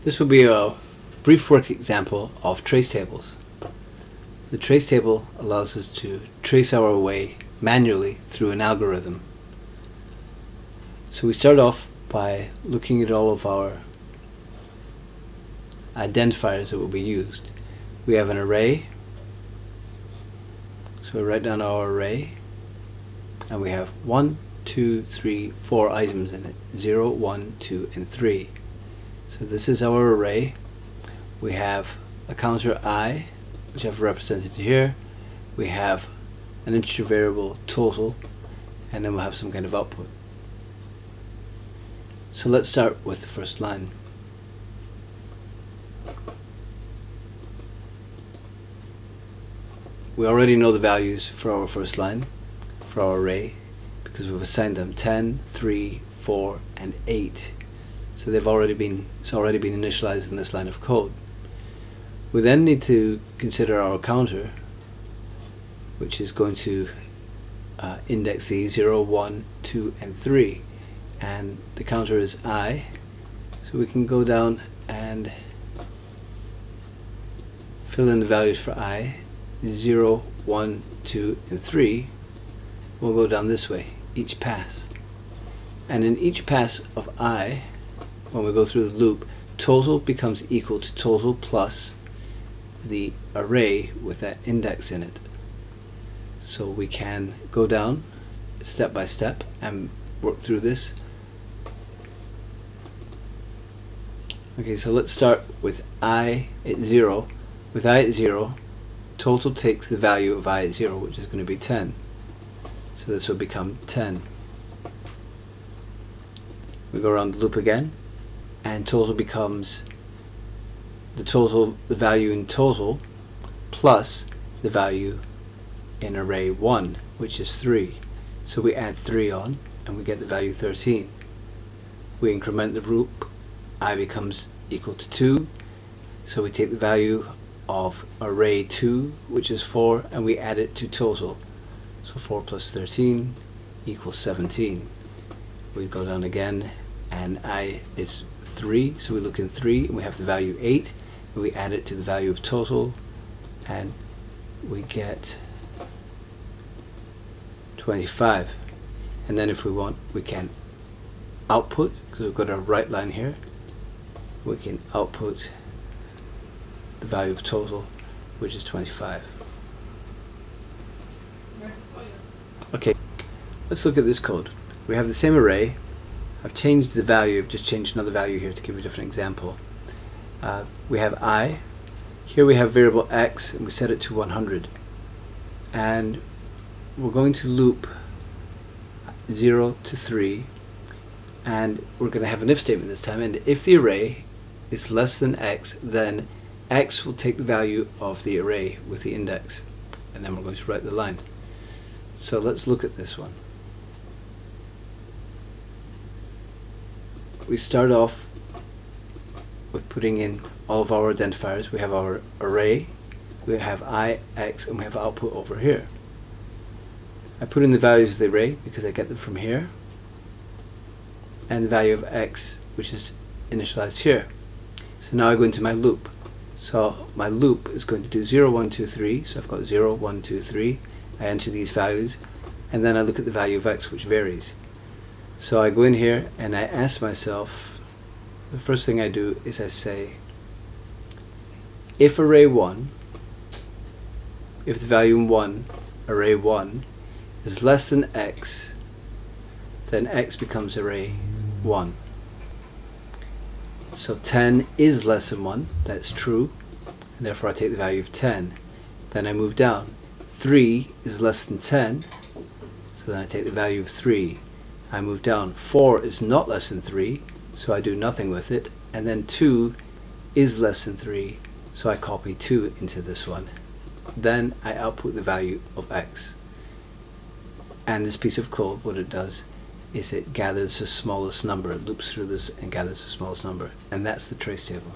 This will be a brief work example of trace tables. The trace table allows us to trace our way manually through an algorithm. So we start off by looking at all of our identifiers that will be used. We have an array, so we write down our array, and we have 1, 2, 3, 4 items in it, 0, 1, 2, and 3. So this is our array. We have a counter I, which I've represented here. We have an integer variable total, and then we'll have some kind of output. So let's start with the first line. We already know the values for our first line, for our array, because we've assigned them 10, 3, 4, and 8. So it's already been initialized in this line of code. We then need to consider our counter, which is going to index these 0, 1, 2, and 3. And the counter is I, so we can go down and fill in the values for I. 0, 1, 2, and 3 will go down this way, each pass. And in each pass of I, when we go through the loop, total becomes equal to total plus the array with that index in it. So we can go down step by step and work through this. Okay, so let's start with I at 0. With I at 0, total takes the value of I at 0, which is going to be 10. So this will become 10. We go around the loop again, and total becomes the value in total plus the value in array 1, which is 3. So we add 3 on, and we get the value 13. We increment the loop, I becomes equal to 2, so we take the value of array 2, which is 4, and we add it to total. So 4 plus 13 equals 17. We go down again, and I is 3, so we look in 3, and we have the value 8, and we add it to the value of total, and we get 25. And then if we want, we can output, because we've got our right line here, we can output the value of total, which is 25. Okay, let's look at this code. We have the same array. I've changed the value, I've just changed another value here to give you a different example. We have I. Here we have variable x, and we set it to 100. And we're going to loop 0 to 3, and we're going to have an if statement this time, and if the array is less than x, then x will take the value of the array with the index, and then we're going to write the line. So let's look at this one. We start off with putting in all of our identifiers. We have our array, we have I, x, and we have output over here. I put in the values of the array because I get them from here, and the value of x, which is initialized here. So now I go into my loop. So my loop is going to do 0, 1, 2, 3. So I've got 0, 1, 2, 3. I enter these values, and then I look at the value of x, which varies. So I go in here and I ask myself, the first thing I do is I say, if array 1, if the value in 1, array 1, is less than x, then x becomes array 1. So 10 is less than 1, that's true, and therefore I take the value of 10. Then I move down. 3 is less than 10, so then I take the value of 3. I move down. 4 is not less than 3, so I do nothing with it. And then 2 is less than 3, so I copy 2 into this one. Then I output the value of x. And this piece of code, what it does is it gathers the smallest number. It loops through this and gathers the smallest number. And that's the trace table.